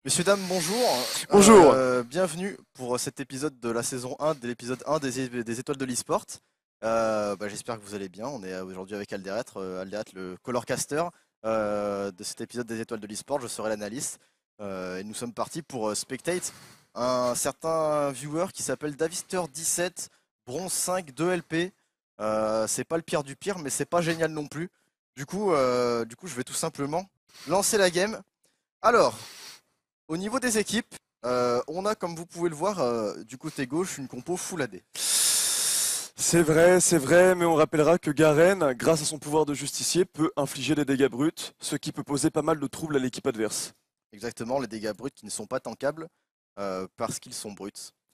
Messieurs, dames, bonjour. Bonjour. Bienvenue pour cet épisode de la saison 1, de l'épisode 1 des étoiles de l'e-sport. J'espère que vous allez bien. On est aujourd'hui avec Alderet, le colorcaster de cet épisode des étoiles de l'e-sport. Je serai l'analyste. Et nous sommes partis pour spectate un certain viewer qui s'appelle Davister17, bronze 5, 2 LP. C'est pas le pire du pire, mais c'est pas génial non plus. Du coup, je vais tout simplement lancer la game. Alors, au niveau des équipes, on a, comme vous pouvez le voir, du côté gauche, une compo full AD. C'est vrai, mais on rappellera que Garen, grâce à son pouvoir de justicier, peut infliger des dégâts bruts, ce qui peut poser pas mal de troubles à l'équipe adverse. Exactement, les dégâts bruts qui ne sont pas tankables parce qu'ils sont bruts.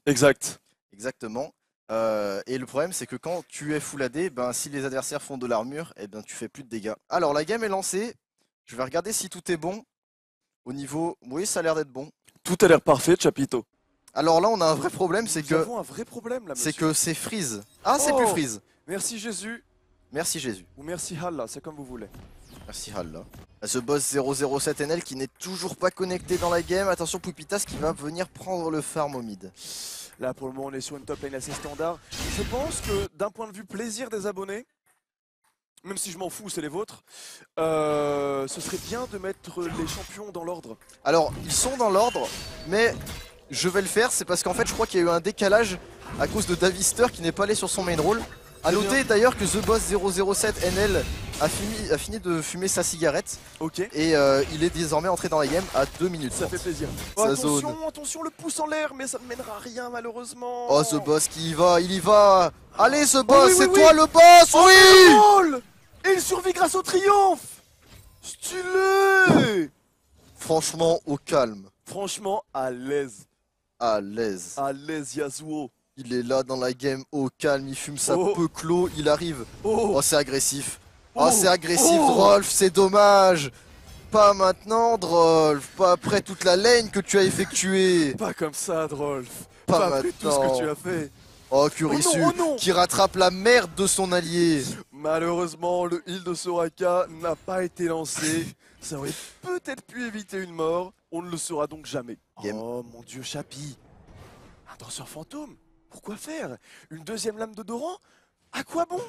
Exact. Exactement. Et le problème, c'est que quand tu es full AD, si les adversaires font de l'armure, tu fais plus de dégâts. Alors, la game est lancée. Je vais regarder si tout est bon. Au niveau... Oui, ça a l'air d'être bon. Tout a l'air parfait, Chapito. Alors là, on a un vrai problème, c'est Nous que... avons un vrai problème là, monsieur. C'est que c'est freeze. Ah, c'est plus freeze. Merci Jésus, Merci Jésus. ou merci Allah, c'est comme vous voulez. Merci Halla. Ce boss 007 NL qui n'est toujours pas connecté dans la game. Attention Poupitas qui va venir prendre le farm au mid. Là, pour le moment, on est sur une top lane assez standard. Je pense que d'un point de vue plaisir des abonnés, même si je m'en fous, c'est les vôtres, ce serait bien de mettre les champions dans l'ordre. Alors, ils sont dans l'ordre, mais je vais le faire. C'est parce qu'en fait, je crois qu'il y a eu un décalage à cause de Davister qui n'est pas allé sur son main role. A noter d'ailleurs que The Boss 007 NL a fini de fumer sa cigarette. Ok. Et il est désormais entré dans la game à 2 minutes. Ça fait plaisir. Ça Attention, zone. attention, le pouce en l'air, mais ça ne mènera à rien malheureusement. Oh, The Boss qui y va, il y va. Allez, The Boss, oui, oui, c'est oui. toi le boss, Oh, oui. drôle. Et il survit grâce au triomphe. Stylé. Franchement, au calme, Franchement, à l'aise. à l'aise. À l'aise, Yasuo. Il est là dans la game, au calme, il fume sa Oh. peu clos, il arrive. Oh, Oh, c'est agressif. Oh. Oh, c'est agressif, Oh. Drolf, c'est dommage. Pas maintenant, Drolf. Pas après toute la lane que tu as effectuée. pas comme ça, Drolf. Pas après tout ce maintenant. que tu as fait. Oh, Kurisu, Oh non. qui rattrape la merde de son allié. Malheureusement, le heal de Soraka n'a pas été lancé. Ça aurait peut-être pu éviter une mort. On ne le saura donc jamais. Game. Oh mon dieu, Chapi. Un danseur fantôme. Pourquoi faire? Une deuxième lame de Doran? À quoi bon?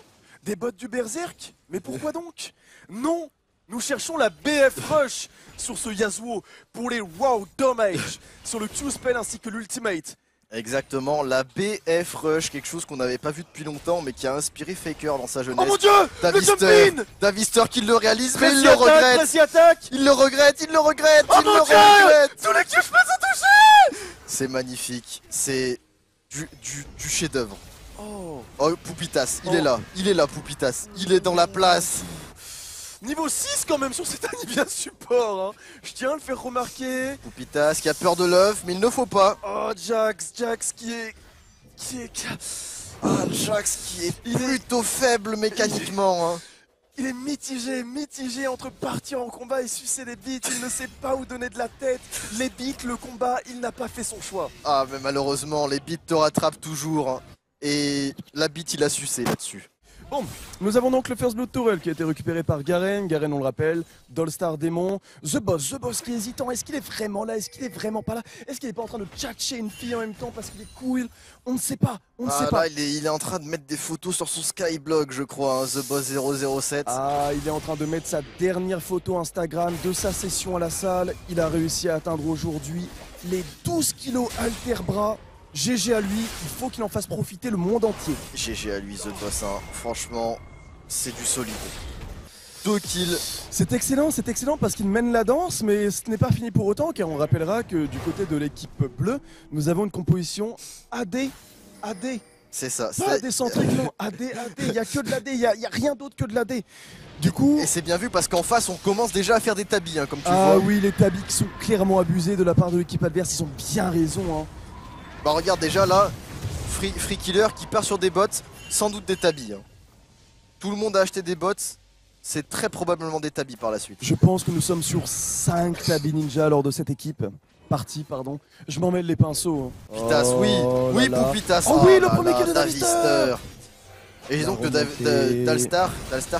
Des bottes du Berserk? Mais pourquoi donc? Non! Nous cherchons la BF Rush sur ce Yasuo pour les WoW Damage, sur le Q-Spell ainsi que l'Ultimate. Exactement, la BF Rush, quelque chose qu'on n'avait pas vu depuis longtemps, mais qui a inspiré Faker dans sa Oh jeunesse. mon dieu! Le Davister, jump in! Davister qui le réalise, mais il Tracy le attaque, regrette. Tracy attaque! Il le regrette, il le regrette, Oh il mon le dieu! regrette. Tous les Q-Spells sont touchés! C'est magnifique, c'est du chef-d'œuvre. Oh! Oh, Poupitas, Oh. il est là, Poupitas, il est dans la place. Niveau 6 quand même sur cet Anivia support, hein. Je tiens à le faire remarquer. Poupitas qui a peur de l'œuf, mais il ne faut pas. Oh Jax qui est... Ah, Jax qui est plutôt faible mécaniquement. Hein. Il est mitigé entre partir en combat et sucer les beats. Il ne sait pas où donner de la tête. Les beats, le combat, il n'a pas fait son choix. Ah, mais malheureusement, les bits te rattrapent toujours. Hein. Et la bite, il a sucé là-dessus. Bon, nous avons donc le First Blood Tourelle qui a été récupéré par Garen. Garen, on le rappelle, Dolstar Démon. The Boss qui est hésitant. Est-ce qu'il est vraiment là? Est-ce qu'il est vraiment pas là? Est-ce qu'il est pas en train de tchatcher une fille en même temps parce qu'il est cool? On ne sait pas, on ne sait pas. Là, il est en train de mettre des photos sur son Skyblock, je crois, hein, The Boss 007. Ah, il est en train de mettre sa dernière photo Instagram de sa session à la salle. Il a réussi à atteindre aujourd'hui les 12 kilos halter-bras. GG à lui, il faut qu'il en fasse profiter le monde entier. GG à lui, The Boss, hein. Franchement, c'est du solide. 2 kills. C'est excellent parce qu'il mène la danse, mais ce n'est pas fini pour autant, car on rappellera que du côté de l'équipe bleue, nous avons une composition AD. C'est ça. Pas AD centrique, non, AD, il n'y a que de l'AD, il n'y a rien d'autre que de l'AD. Du coup... Et c'est bien vu parce qu'en face, on commence déjà à faire des tabis, hein, comme tu Ah vois. oui, les tabis qui sont clairement abusés de la part de l'équipe adverse, ils ont bien raison. Hein. Bah regarde déjà là, Free Killer qui part sur des bots, sans doute des tabis. Hein. Tout le monde a acheté des bots, c'est très probablement des tabis par la suite. Je pense que nous sommes sur 5 tabis ninja lors de cette équipe. Partie, pardon. Je m'en mêle les pinceaux. Hein. Poupitas, oui, Oh oui là là. Poupitas. Oh oui, le là premier là, kill de Davister. Et disons que remontée. Dalstar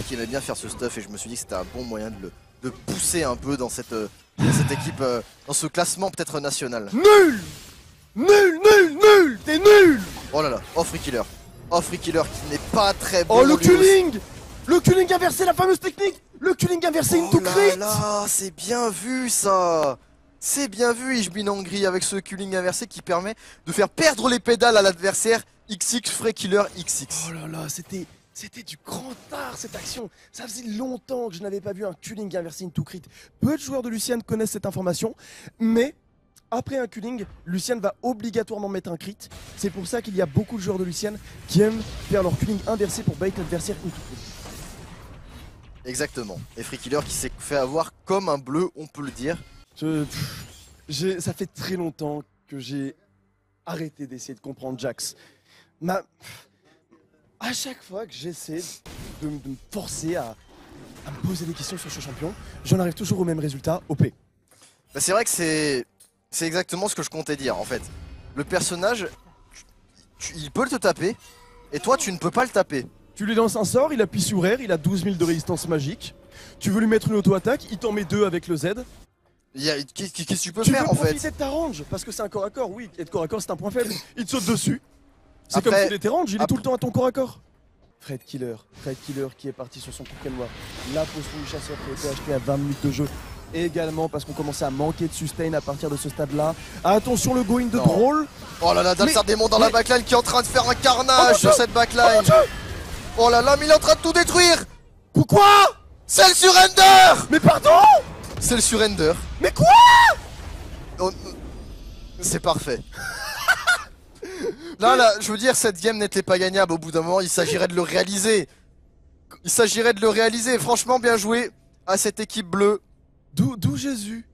qui aimait bien faire ce stuff et je me suis dit que c'était un bon moyen de le pousser un peu dans cette dans cette équipe, dans ce classement peut-être national. Nul. Nul, nul, nul. T'es nul. Oh là là, oh Free Killer. Oh Free Killer qui n'est pas très bon. Oh le lui aussi. culling. Le culling inversé, la fameuse technique. Le culling inversé into Oh là crit. là, c'est bien vu ça. C'est bien vu Ishbinangri avec ce culling inversé qui permet de faire perdre les pédales à l'adversaire. XX Free Killer XX. Oh là là, c'était du grand art cette action. Ça faisait longtemps que je n'avais pas vu un culling inversé into crit. Peu de joueurs de Lucian connaissent cette information, mais après un culling, Lucian va obligatoirement mettre un crit. C'est pour ça qu'il y a beaucoup de joueurs de Lucian qui aiment faire leur culling inversé pour bait l'adversaire into crit. Exactement. Et Free Killer qui s'est fait avoir comme un bleu, on peut le dire. Ça fait très longtemps que j'ai arrêté d'essayer de comprendre Jax. À chaque fois que j'essaie de me forcer à me poser des questions sur ce champion, j'en arrive toujours au même résultat, OP. Bah, c'est vrai que c'est exactement ce que je comptais dire en fait. Le personnage, il peut te taper, et toi tu ne peux pas le taper. Tu lui lances un sort, il appuie sur R, il a 12 000 de résistance magique. Tu veux lui mettre une auto-attaque, il t'en met 2 avec le Z. Qu'est-ce que tu peux Tu faire veux en fait? profiter de ta range, parce que c'est un corps à corps, oui, être corps à corps c'est un point faible. Il te saute dessus. C'est Après- comme s'il était range, il est après- tout le temps à ton corps à corps. Fred Killer qui est parti sur son coup noir. La potion du chasseur qui a été achetée à 20 minutes de jeu. Également parce qu'on commençait à manquer de sustain à partir de ce stade-là. Attention le going de Non. drôle. Oh là là, Dalsar Démon dans la mais- backline qui est en train de faire un Oh carnage mon sur Dieu. cette backline. Oh là là, mais il est en train de tout détruire. Quoi? C'est le surrender. Mais pardon? C'est le surrender. Mais quoi? Oh, c'est parfait. Là, je veux dire, cette game n'était pas gagnable au bout d'un moment, il s'agirait de le réaliser. Il s'agirait de le réaliser. Franchement, bien joué à cette équipe bleue. D'où Jésus?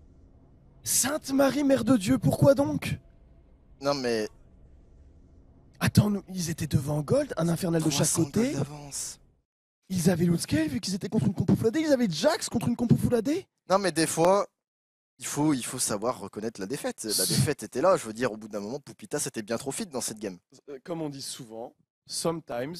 Sainte Marie, Mère de Dieu, pourquoi donc? Non mais... Attends, ils étaient devant Gold, un infernal de chaque 300 côté. gold d'avance. Ils avaient Lootscale vu qu'ils étaient contre une compo full AD. Ils avaient Jax contre une compo full AD. Non mais des fois, il faut savoir reconnaître la défaite. La défaite était là, je veux dire, au bout d'un moment, Poupita c'était bien trop fit dans cette game. Comme on dit souvent, sometimes,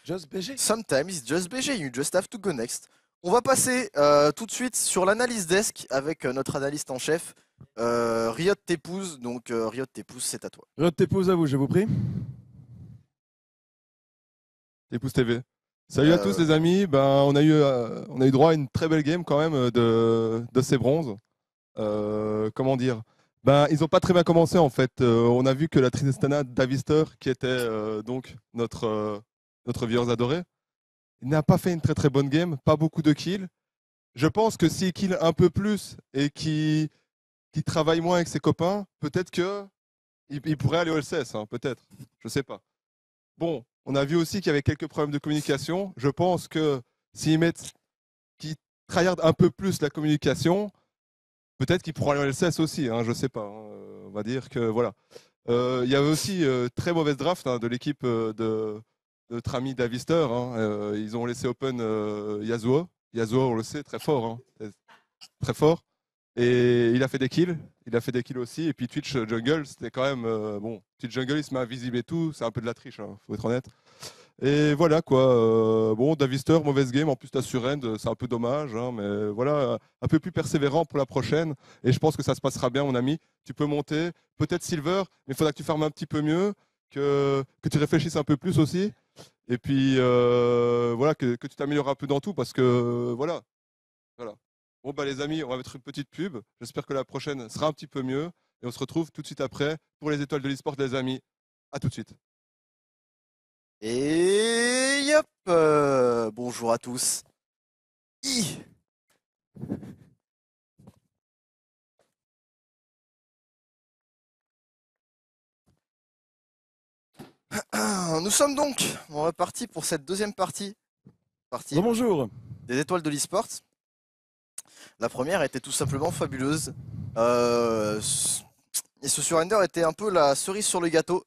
just BG. Sometimes it's just BG, you just have to go next. On va passer tout de suite sur l'analyse desk avec notre analyste en chef, Riot Tepouze. Donc Riot Tepouze, c'est à toi. Rod Tepouze à vous, je vous prie. Tepouze TV. Salut à tous les amis, on a eu droit à une très belle game quand même de ces bronzes. Comment dire, ils n'ont pas très bien commencé en fait. On a vu que la Tristana Davister, qui était donc notre vieilleuse adorée, n'a pas fait une très très bonne game, pas beaucoup de kills. Je pense que s'il kill un peu plus et qu'il travaille moins avec ses copains, peut-être qu'il pourrait aller au LCS, hein, peut-être, je sais pas. Bon, on a vu aussi qu'il y avait quelques problèmes de communication. Je pense que qu'ils tryhardent un peu plus la communication, peut-être qu'ils pourront aller au LCS aussi, hein, je sais pas. Hein. On va dire que voilà. Il y avait aussi très mauvaise draft de l'équipe de notre ami Davister. Hein. Ils ont laissé open Yasuo. Yasuo, on le sait, très fort. Hein. Très fort. Et il a fait des kills. Il a fait des kills aussi. Et puis Twitch Jungle, c'était quand même... bon, Twitch Jungle, il se met invisible et tout. C'est un peu de la triche, hein, faut être honnête. Et voilà quoi. Bon, Davister, mauvaise game. En plus, t'as Surrend, c'est un peu dommage. Hein, mais voilà, un peu plus persévérant pour la prochaine. Et je pense que ça se passera bien, mon ami. Tu peux monter. Peut-être Silver, mais il faudra que tu farmes un petit peu mieux. Que tu réfléchisses un peu plus aussi. Et puis, voilà, que tu t'améliores un peu dans tout. Parce que, voilà. Bon, les amis, on va mettre une petite pub. J'espère que la prochaine sera un petit peu mieux. Et on se retrouve tout de suite après pour les étoiles de l'e-sport, les amis. À tout de suite. Et hop, bonjour à tous. Nous sommes donc repartis pour cette deuxième partie Bonjour. des étoiles de l'e-sport. La première était tout simplement fabuleuse. Et ce surrender était un peu la cerise sur le gâteau.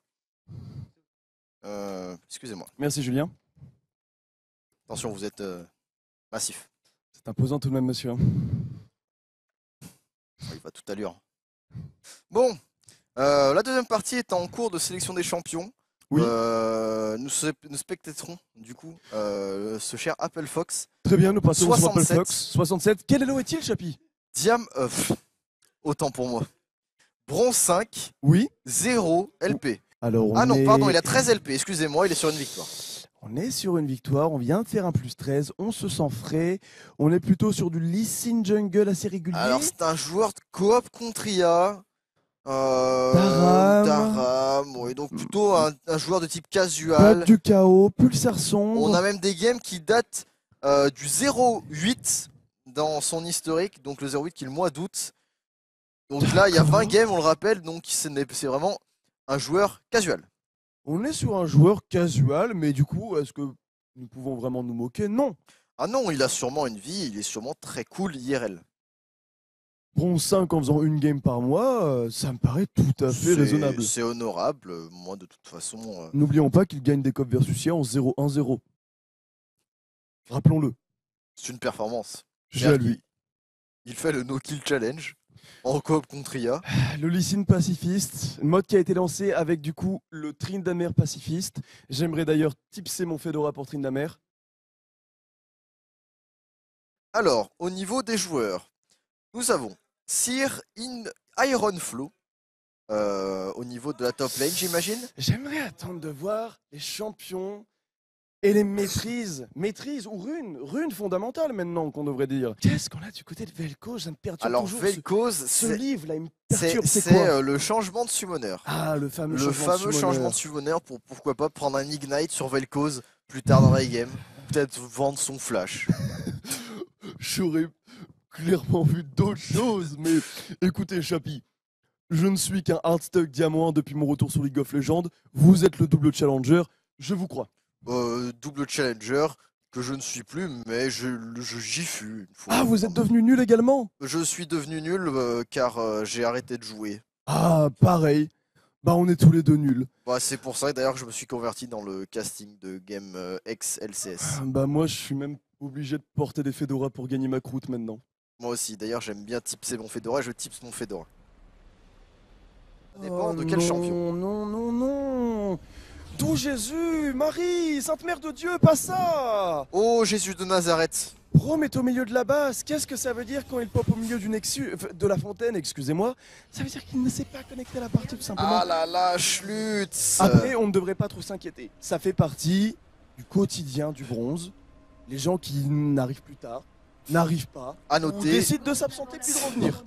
Excusez-moi. Merci Julien. Attention, vous êtes massif. C'est imposant tout de même, monsieur. Il va tout à l'heure. Bon, la deuxième partie est en cours de sélection des champions. Oui. Nous spectaterons du coup ce cher Apple Fox. Très bien, nous passons sur Apple 67. Fox. 67. Quel elo est-il, Chapi? autant pour moi. Bronze 5, Oui. 0 LP. Alors, Ah non, pardon, il a 13 LP, excusez-moi, il est sur une victoire. On est sur une victoire, on vient de faire un plus 13, on se sent frais. On est plutôt sur du Lee Sin Jungle assez régulier. Alors, c'est un joueur de coop contre IA. Daram. Daram, oui, donc plutôt un joueur de type Pas casual. du chaos, Pulsar sombre. On a même des games qui datent du 0-8 dans son historique, donc le 0-8 qui est le mois d'août. Donc là, il y a 20 games, on le rappelle, donc c'est vraiment un joueur casual. On est sur un joueur casual, mais du coup, est-ce que nous pouvons vraiment nous moquer? Non. Ah non, il a sûrement une vie, il est sûrement très cool IRL. Bronze 5 en faisant une game par mois, ça me paraît tout à fait raisonnable. C'est honorable, moi de toute façon. N'oublions pas qu'il gagne des copes versus IA en 0-1-0. Rappelons-le. C'est une performance. J'ai à lui. Il fait le no-kill challenge en coop contre IA. Le Lee Sin pacifiste, mode qui a été lancé avec du coup le Tryndamere pacifiste. J'aimerais d'ailleurs tipser mon Fedora pour Tryndamere. Alors, au niveau des joueurs, nous avons Sir Ironflow au niveau de la top lane, j'imagine. J'aimerais attendre de voir les champions et les maîtrises. Maîtrises ou runes fondamentales maintenant qu'on devrait dire. Qu'est-ce qu'on a du côté de Vel'Koz? Ça me perturbe Alors, toujours. Vel'Koz, Ce livre là, il me perturbe. C'est quoi c'est le changement de summoner. Ah, le fameux Le fameux changement de summoner pour pourquoi pas prendre un Ignite sur Vel'Koz plus tard dans la game. Peut-être vendre son flash. J'aurais clairement vu d'autres choses, mais écoutez, Chapi, je ne suis qu'un hardstuck diamant depuis mon retour sur League of Legends. Vous êtes le double challenger, je vous crois. Double challenger que je ne suis plus, mais j'y fus. Une fois. Ah, vous êtes devenu nul également? Je suis devenu nul car j'ai arrêté de jouer. Ah, pareil. Bah, on est tous les deux nuls. Bah, c'est pour ça d'ailleurs que je me suis converti dans le casting de game ex-LCS. Bah, moi, je suis même obligé de porter des Fedora pour gagner ma croûte maintenant. Moi aussi, d'ailleurs j'aime bien tipser mon Fedora, je tips mon Fedora. Ça dépend de quel champion. Non, non, non. D'où Jésus, Marie, Sainte Mère de Dieu, pas ça. Oh Jésus de Nazareth. Rome est au milieu de la base. Qu'est-ce que ça veut dire quand il pop au milieu du nexus, de la fontaine, excusez-moi? Ça veut dire qu'il ne s'est pas connecté à la partie tout simplement. Ah là là, Schlutz. Après, on ne devrait pas trop s'inquiéter. Ça fait partie du quotidien du bronze. Les gens qui n'arrivent plus tard, n'arrivent pas, À ou noter, décident de s'absenter puis de revenir.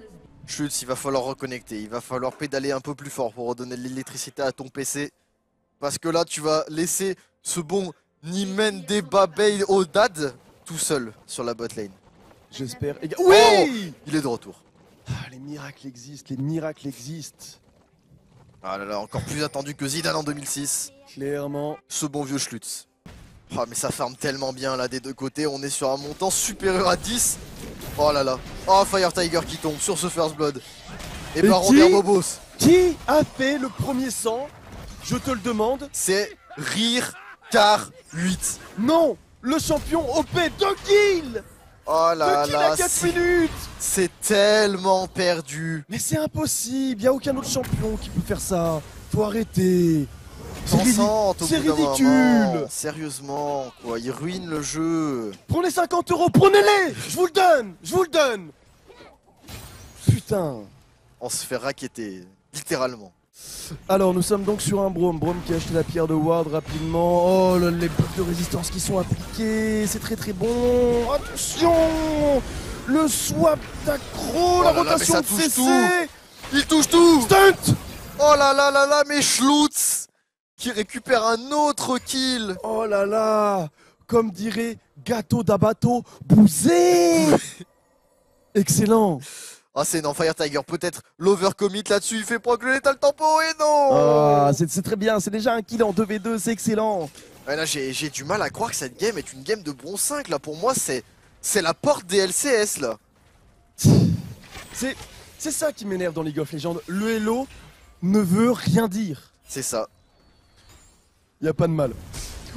Schlutz, il va falloir reconnecter, il va falloir pédaler un peu plus fort pour redonner de l'électricité à ton PC. Parce que là, tu vas laisser ce bon Nimen Babei Odad tout seul sur la bot lane. J'espère. Oh, Oui, il est de retour. ah, les miracles existent, les miracles existent. Ah là là, encore plus attendu que Zidane en 2006. Clairement. Ce bon vieux Schlutz. Oh mais ça farme tellement bien là des deux côtés, on est sur un montant supérieur à 10. Oh là là. Oh Fire Tiger qui tombe sur ce First Blood. Et Baron qui d'Herbobos. Qui a fait le premier sang? Je te le demande. C'est Rire Car 8. Non, le champion OP 2 kills. Oh là 2 kills là, à 4 minutes. c'est tellement perdu. Mais c'est impossible, y a aucun autre champion qui peut faire ça. Faut arrêter. C'est Consente au c'est bout d'un ridicule. moment. Sérieusement quoi, il ruine le jeu. Prenez 50 €, prenez-les. Je vous le donne, je vous le donne. Putain. On se fait racketter, littéralement. Alors nous sommes donc sur un Braum qui a acheté la pierre de Ward rapidement. Oh là, les buffs de résistance qui sont appliqués, c'est très très bon. Attention, le swap d'accro, la là là, mais rotation ça de touche CC. tout. Il touche tout. Stunt. Oh là là là là, mais Schlutz qui récupère un autre kill. Oh là là, comme dirait Gâteau d'Abato, bousé. Excellent. Ah c'est non, Fire Tiger, peut-être l'overcommit là-dessus, il fait proc le létal tempo et non. Ah, c'est très bien, c'est déjà un kill en 2v2, c'est excellent. Ouais, là j'ai du mal à croire que cette game est une game de bronze 5 là, pour moi c'est la porte des LCS là. C'est ça qui m'énerve dans League of Legends, le Hello ne veut rien dire. C'est ça. Y a pas de mal.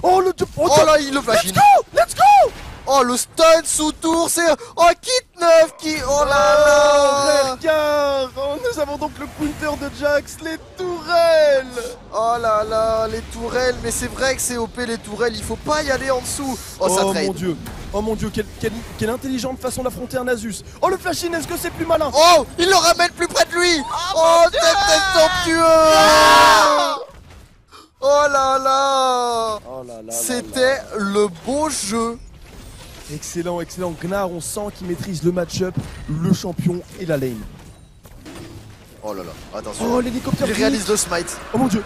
Oh le Oh là il le flash in. Let's go. Oh le stun sous tour, c'est... Oh Kit 9 qui... Oh là là. Rare oh, nous avons donc le counter de Jax, les tourelles. Oh là là, les tourelles, mais c'est vrai que c'est OP les tourelles, il faut pas y aller en dessous. Oh, ça trade. Oh mon dieu, quelle intelligente façon d'affronter un Nasus. Oh le flash-in, est-ce que c'est plus malin? Oh, il le ramène plus près lui. Oh, tête somptueux. Oh là là. Oh là là. C'était le beau jeu. Excellent, excellent. Gnar, on sent qu'il maîtrise le match-up, le champion et la lane. Oh là là, attention. Oh, l'hélicoptère. Il réalise le smite. Oh mon dieu.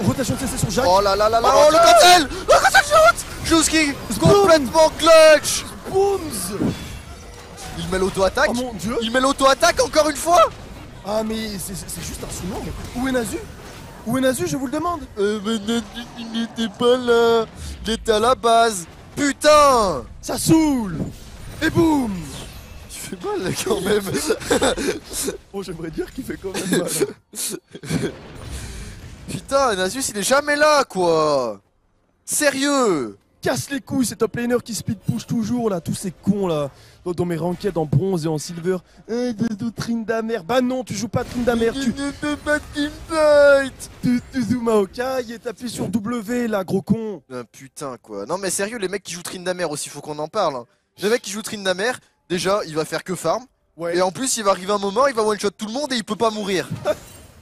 Rotation de CC sur Jacques. Oh là là là là. Oh, Oh, le cancel. Le cancel shoot. Juski complètement clutch. Booms. Il met l'auto-attaque. Oh mon dieu. Il met l'auto-attaque encore une fois. Ah mais c'est juste un sous-nom. Où est Nazu? Où est Nazu, je vous le demande? Mais il n'était pas là. Il était à la base. Putain. Ça saoule. Et boum. Il fait mal quand même. Oh, j'aimerais dire qu'il fait quand même mal. Putain, Nasus il est jamais là quoi. Sérieux. Casse les couilles, ces top laners qui speed push toujours là, tous ces cons là. Dans mes rankeds en bronze et en silver. Tryndamere. Bah non, tu joues pas Tryndamere. Il ne peut pas teamfight. Tu zoomes à Hawkeye et t'appuies sur W là, gros con. Ah, putain quoi. Non mais sérieux, les mecs qui jouent Tryndamere aussi, faut qu'on en parle. Hein. Le mec qui joue Tryndamere, déjà il va faire que farm. Ouais. Et en plus il va arriver un moment, il va one shot tout le monde et il peut pas mourir.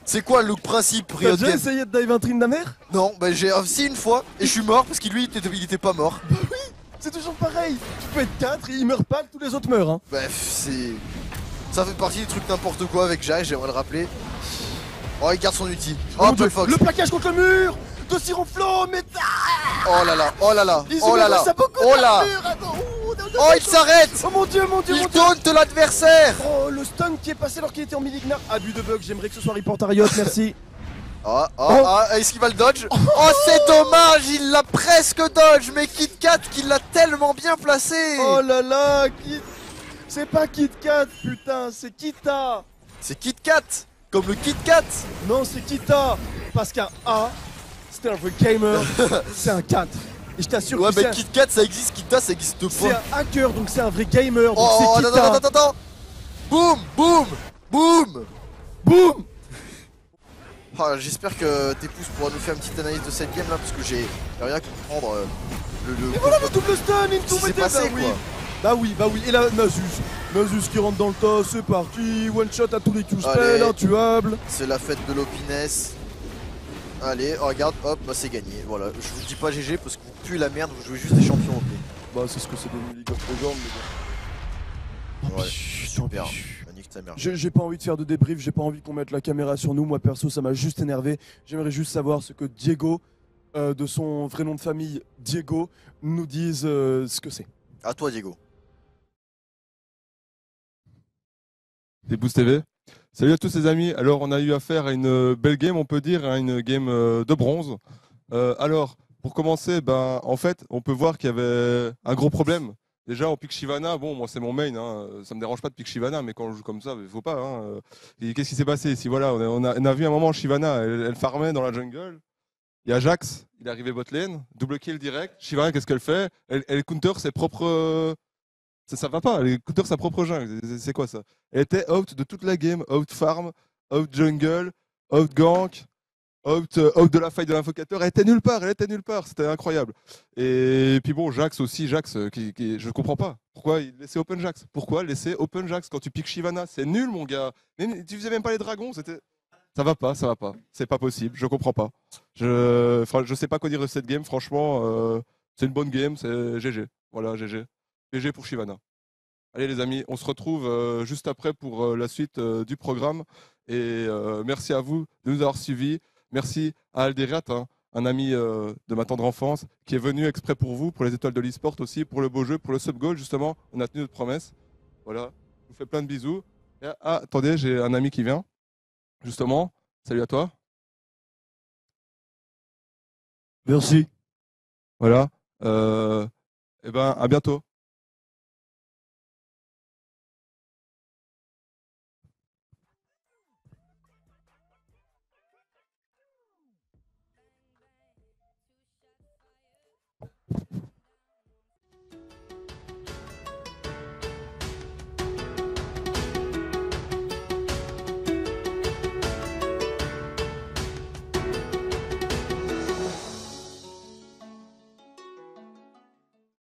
C'est quoi le principe T'as Riot déjà Games? essayé de dive un Tryndamere? Non, bah j'ai réussi une fois et je suis mort parce qu'il lui il était pas mort. C'est toujours pareil. Tu peux être 4 et il meurt pas, tous les autres meurent. Hein. Bref, c'est. Ça fait partie des trucs n'importe quoi avec Jacques, j'aimerais le rappeler. Oh, il garde son ulti. Oh, Mon Dieu, Paul Fox. le plaquage contre le mur de Sironflo, mais Oh là là, oh là là, il oh là là. Oh là. Oh, il s'arrête. Oh mon dieu, mon dieu, Il mon dieu. taunte l'adversaire. Oh, le stun qui est passé alors qu'il était en mini-gnar. Abus de bug, j'aimerais que ce soit report à Riot, merci. Est-ce qu'il va le dodge? Oh, c'est dommage, il l'a presque dodge, mais KitKat qui l'a tellement bien placé. Oh là là, c'est pas KitKat, putain, c'est Kita. C'est KitKat, comme le KitKat. Non, c'est Kita, parce qu'un A, c'est un vrai gamer, c'est un 4. Et je t'assure Ouais, que mais KitKat ça existe, Kita ça existe c'est pas. un hacker, donc c'est un vrai gamer, donc Oh, c'est Kita. attends. Boum, boum, boum. Boum. Ah, j'espère que Tepous pourra nous faire une petite analyse de cette game là parce que j'ai rien à comprendre Et voilà le double stun, une ce qui s'est double passé quoi. Bah oui, et là Nasus qui rentre dans le tas, c'est parti, one shot à tous les Q-spells, Allez. intuable. C'est la fête de l'opiness. Allez, oh, regarde, hop, bah c'est gagné. Voilà, je vous dis pas GG parce que vous puez la merde, vous jouez juste des champions OP. Bah c'est ce que c'est devenu League of Legends, mais bon. Ouais, super. Nique ta mère. J'ai pas envie de faire de débrief, j'ai pas envie qu'on mette la caméra sur nous. Moi perso, ça m'a juste énervé. J'aimerais juste savoir ce que Diego, de son vrai nom de famille Diego, nous dise ce que c'est. À toi Diego. Tepous TV. Salut à tous les amis. Alors on a eu affaire à une belle game, on peut dire, à une game de bronze. Alors, pour commencer, en fait, on peut voir qu'il y avait un gros problème. Déjà, on pique Shyvana, bon, moi c'est mon main, hein, ça me dérange pas de pique Shyvana, mais quand on joue comme ça, il faut pas. Hein. Et qu'est-ce qui s'est passé ici? Voilà, on a vu un moment Shyvana, elle farmait dans la jungle. Il y a Jax, il est arrivé bot lane, double kill direct. Shyvana, qu'est-ce qu'elle fait? Elle counter ses propres. Ça va pas, elle counter sa propre jungle. C'est quoi ça? Elle était out de toute la game, out farm, out jungle, out gank. Out de la faille de l'invocateur, elle était nulle part, c'était incroyable. Et puis bon, Jax aussi, je comprends pas. Pourquoi il laissait open Jax? Pourquoi laisser open Jax quand tu piques Shyvana? C'est nul mon gars. Mais tu faisais même pas les dragons, c'était. Ça va pas. C'est pas possible, je comprends pas. Je sais pas quoi dire de cette game, franchement, c'est une bonne game, c'est GG. Voilà, GG. GG pour Shyvana. Allez les amis, on se retrouve juste après pour la suite du programme. Et merci à vous de nous avoir suivis. Merci à Alderiat, hein, un ami de ma tendre enfance, qui est venu exprès pour vous, pour les étoiles de l'e-sport aussi, pour le beau jeu, pour le sub-goal, justement. On a tenu notre promesse. Voilà, je vous fais plein de bisous. Attendez, j'ai un ami qui vient, justement. Salut à toi. Merci. Voilà. À bientôt.